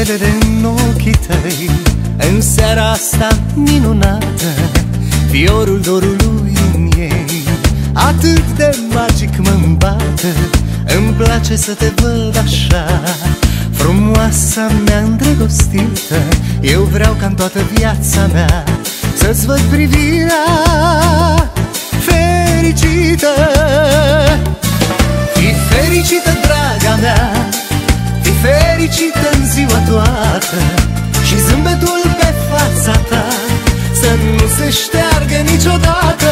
încredere în ochii tăi în seara asta minunată, fiorul dorului în ei atât de magic mă-mi bate. Îmi place să te văd așa, frumoasa mea îndrăgostită. Eu vreau ca în toată viața mea să-ți văd privirea fericită. Fii fericită, draga mea, fii fericită în ziua toată, și zâmbetul pe fața ta să nu se șteargă niciodată.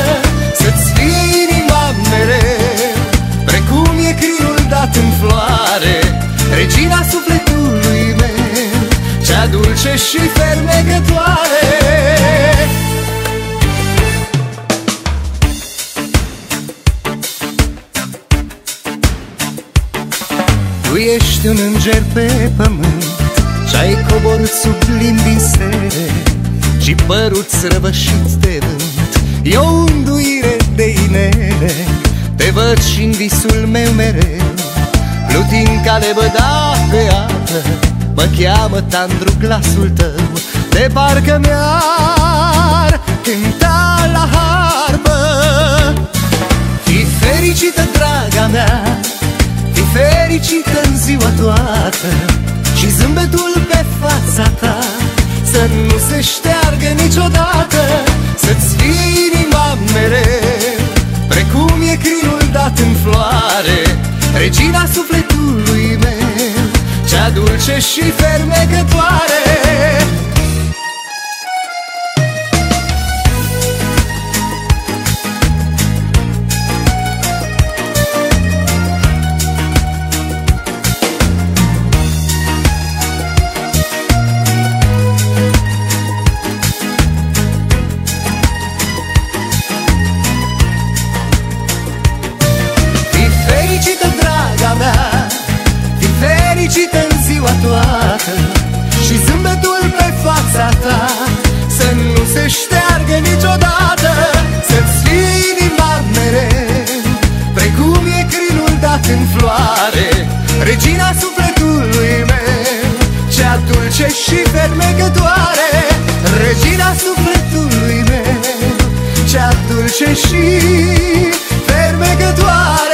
Să-ți fie inima mereu precum e crinul dat în floare, regina sufletului meu, cea dulce și fermecătoare. Tu ești un înger pe pământ și-ai coborât sublim din stere, și părul-ți răvășit de vânt e o unduire de inele. Te văd și-n visul meu mereu, plutind ca lebăda pe apă. Mă cheamă tandru glasul tău, de parcă mi-ar cânta la harpă. Fii fericită, draga mea, fii fericită în ziua toată, și zâmbetul pe fața ta să nu se șteargă niciodată. Să-ți fie inima mereu precum e crinul dat în floare, regina sufletului meu, cea dulce și fermecătoare. Fericită în ziua toată, și zâmbetul pe fața ta să nu se șteargă niciodată. Să-ți fie inima mereu precum e crinul dat în floare, regina sufletului meu, cea dulce și fermecătoare. Regina sufletului meu, cea dulce și fermecătoare.